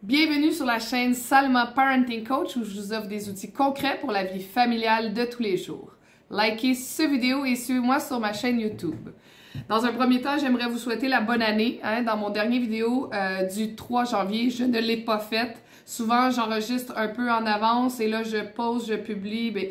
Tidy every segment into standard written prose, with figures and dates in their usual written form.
Bienvenue sur la chaîne Salma Parenting Coach où je vous offre des outils concrets pour la vie familiale de tous les jours. Likez cette vidéo et suivez-moi sur ma chaîne YouTube. Dans un premier temps, j'aimerais vous souhaiter la bonne année. Dans mon dernier vidéo du 3 janvier, je ne l'ai pas faite. Souvent, j'enregistre un peu en avance et là, je pose, je publie. Mais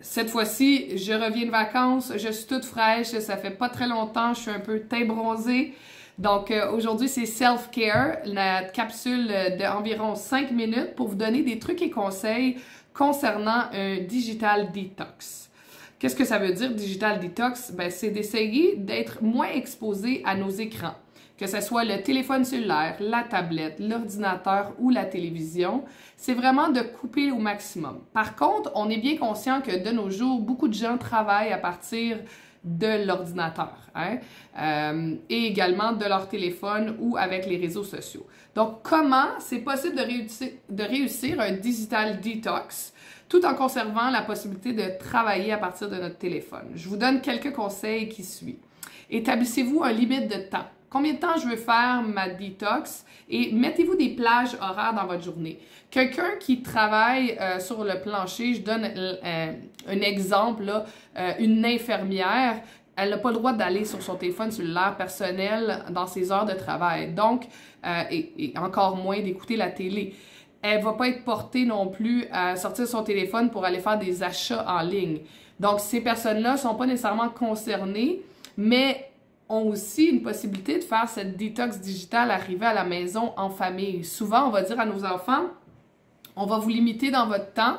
cette fois-ci, je reviens de vacances, je suis toute fraîche, ça fait pas très longtemps, je suis un peu teint bronzé. Donc aujourd'hui, c'est Self-Care, la capsule d'environ 5 minutes pour vous donner des trucs et conseils concernant un digital detox. Qu'est-ce que ça veut dire, digital detox? Ben, c'est d'essayer d'être moins exposé à nos écrans, que ce soit le téléphone cellulaire, la tablette, l'ordinateur ou la télévision. C'est vraiment de couper au maximum. Par contre, on est bien conscient que de nos jours, beaucoup de gens travaillent à partir de l'ordinateur et également de leur téléphone ou avec les réseaux sociaux. Donc, comment c'est possible de réussir un digital detox tout en conservant la possibilité de travailler à partir de notre téléphone? Je vous donne quelques conseils qui suivent. Établissez-vous un limite de temps. Combien de temps je veux faire ma detox et mettez-vous des plages horaires dans votre journée. Quelqu'un qui travaille sur le plancher, je donne un exemple, là, une infirmière, elle n'a pas le droit d'aller sur son téléphone cellulaire personnel dans ses heures de travail, donc, et encore moins d'écouter la télé. Elle ne va pas être portée non plus à sortir son téléphone pour aller faire des achats en ligne. Donc, ces personnes-là ne sont pas nécessairement concernées, mais ont aussi une possibilité de faire cette détox digitale arriver à la maison en famille. Souvent, on va dire à nos enfants, on va vous limiter dans votre temps.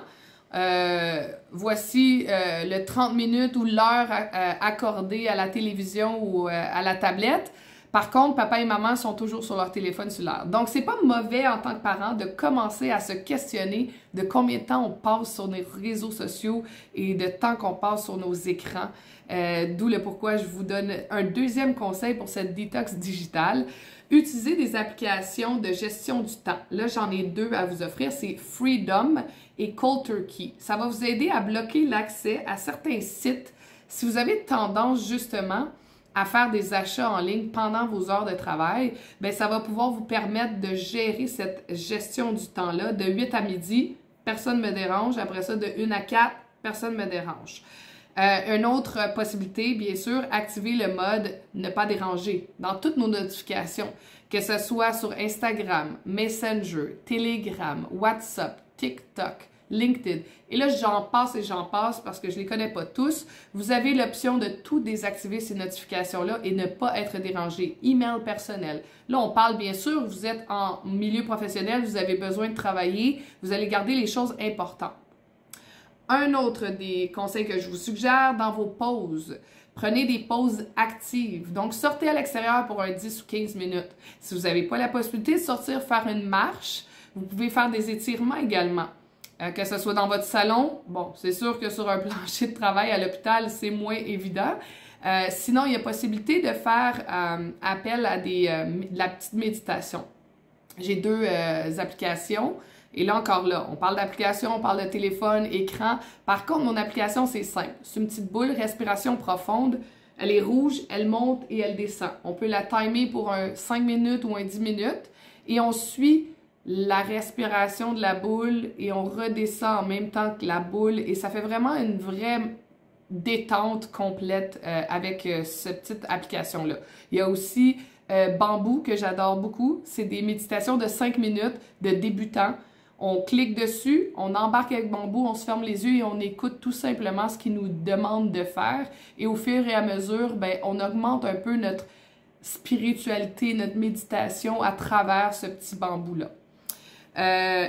Voici le 30 minutes ou l'heure accordée à la télévision ou à la tablette. Par contre, papa et maman sont toujours sur leur téléphone cellulaire. Donc, c'est pas mauvais en tant que parent de commencer à se questionner de combien de temps on passe sur nos réseaux sociaux et de temps qu'on passe sur nos écrans. D'où le pourquoi je vous donne un deuxième conseil pour cette détox digitale. Utilisez des applications de gestion du temps. Là, j'en ai deux à vous offrir. C'est Freedom et Cold Turkey. Ça va vous aider à bloquer l'accès à certains sites si vous avez tendance justement à faire des achats en ligne pendant vos heures de travail. Bien, ça va pouvoir vous permettre de gérer cette gestion du temps-là. De 8 à midi, personne ne me dérange. Après ça, de 1 à 4, personne ne me dérange. Une autre possibilité, bien sûr, activer le mode ne pas déranger dans toutes nos notifications, que ce soit sur Instagram, Messenger, Telegram, WhatsApp, TikTok, LinkedIn. Et là, j'en passe et j'en passe parce que je ne les connais pas tous. Vous avez l'option de tout désactiver ces notifications-là et ne pas être dérangé. Email personnel. Là, on parle bien sûr, vous êtes en milieu professionnel, vous avez besoin de travailler, vous allez garder les choses importantes. Un autre des conseils que je vous suggère, dans vos pauses, prenez des pauses actives. Donc, sortez à l'extérieur pour un 10 ou 15 minutes. Si vous n'avez pas la possibilité de sortir faire une marche, vous pouvez faire des étirements également. Que ce soit dans votre salon, bon, c'est sûr que sur un plancher de travail à l'hôpital, c'est moins évident. Sinon, il y a possibilité de faire appel à de la petite méditation. J'ai deux applications. Et là, encore là, on parle d'application, on parle de téléphone, écran. Par contre, mon application, c'est simple. C'est une petite boule, respiration profonde. Elle est rouge, elle monte et elle descend. On peut la timer pour un 5 minutes ou un 10 minutes. Et on suit la respiration de la boule et on redescend en même temps que la boule. Et ça fait vraiment une vraie détente complète avec cette petite application-là. Il y a aussi Bamboo que j'adore beaucoup. C'est des méditations de 5 minutes de débutants. On clique dessus, on embarque avec Bamboo, on se ferme les yeux et on écoute tout simplement ce qu'il nous demande de faire. Et au fur et à mesure, ben, on augmente un peu notre spiritualité, notre méditation à travers ce petit bambou-là.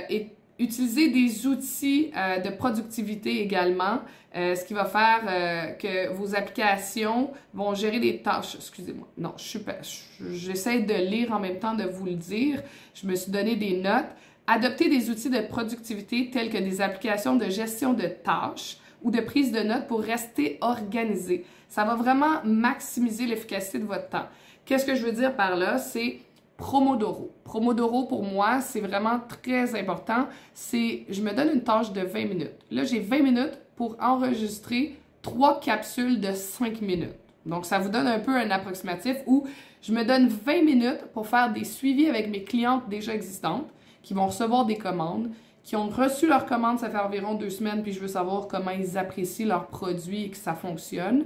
Et utiliser des outils de productivité également, ce qui va faire que vos applications vont gérer des tâches. Excusez-moi, non, j'essaie de lire en même temps de vous le dire. Je me suis donné des notes. Adoptez des outils de productivité tels que des applications de gestion de tâches ou de prise de notes pour rester organisé. Ça va vraiment maximiser l'efficacité de votre temps. Qu'est-ce que je veux dire par là? C'est Pomodoro. Pomodoro, pour moi, c'est vraiment très important. Je me donne une tâche de 20 minutes. Là, j'ai 20 minutes pour enregistrer 3 capsules de 5 minutes. Donc, ça vous donne un peu un approximatif où je me donne 20 minutes pour faire des suivis avec mes clientes déjà existantes qui vont recevoir des commandes, qui ont reçu leurs commandes, ça fait environ 2 semaines, puis je veux savoir comment ils apprécient leurs produits et que ça fonctionne.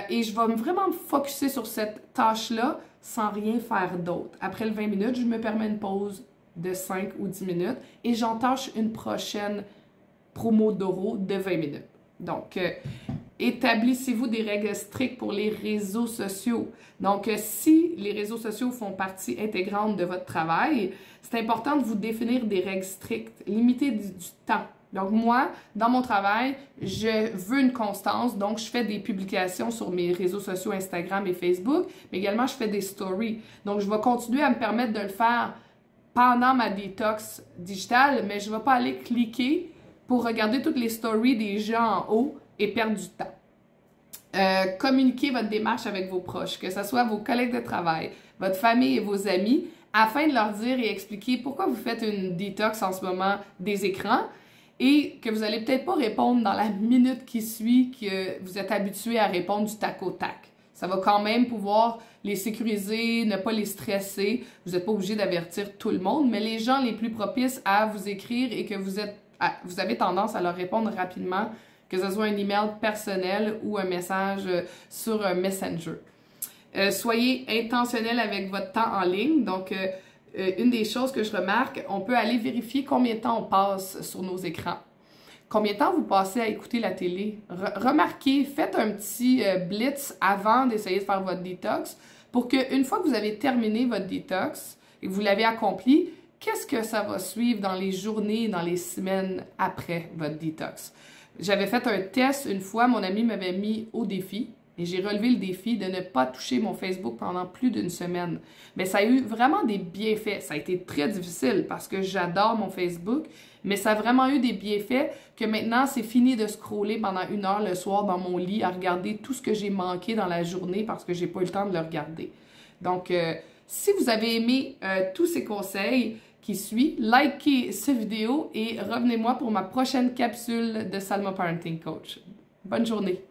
Et je vais vraiment me focusser sur cette tâche-là sans rien faire d'autre. Après le 20 minutes, je me permets une pause de 5 ou 10 minutes et j'entache une prochaine promo d'euros de 20 minutes. Donc, établissez-vous des règles strictes pour les réseaux sociaux. Donc, si les réseaux sociaux font partie intégrante de votre travail, c'est important de vous définir des règles strictes. Limitez du temps. Donc, moi, dans mon travail, je veux une constance. Donc, je fais des publications sur mes réseaux sociaux Instagram et Facebook, mais également, je fais des stories. Donc, je vais continuer à me permettre de le faire pendant ma détox digitale, mais je ne vais pas aller cliquer pour regarder toutes les stories des gens en haut et perdre du temps. Communiquez votre démarche avec vos proches, que ce soit vos collègues de travail, votre famille et vos amis, afin de leur dire et expliquer pourquoi vous faites une détox en ce moment des écrans et que vous n'allez peut-être pas répondre dans la minute qui suit que vous êtes habitué à répondre du tac au tac. Ça va quand même pouvoir les sécuriser, ne pas les stresser. Vous n'êtes pas obligé d'avertir tout le monde, mais les gens les plus propices à vous écrire et que vous avez tendance à leur répondre rapidement, que ce soit un email personnel ou un message sur un Messenger. Soyez intentionnel avec votre temps en ligne. Donc, une des choses que je remarque, on peut aller vérifier combien de temps on passe sur nos écrans. Combien de temps vous passez à écouter la télé? Remarquez, faites un petit blitz avant d'essayer de faire votre détox pour qu'une fois que vous avez terminé votre détox et que vous l'avez accompli, qu'est-ce que ça va suivre dans les journées, dans les semaines après votre détox? J'avais fait un test une fois, mon ami m'avait mis au défi et j'ai relevé le défi de ne pas toucher mon Facebook pendant plus d'1 semaine. Mais ça a eu vraiment des bienfaits. Ça a été très difficile parce que j'adore mon Facebook, mais ça a vraiment eu des bienfaits que maintenant, c'est fini de scroller pendant 1 heure le soir dans mon lit à regarder tout ce que j'ai manqué dans la journée parce que j'ai pas eu le temps de le regarder. Donc, si vous avez aimé tous ces conseils qui suivent, likez cette vidéo et revenez-moi pour ma prochaine capsule de Salma Parenting Coach. Bonne journée!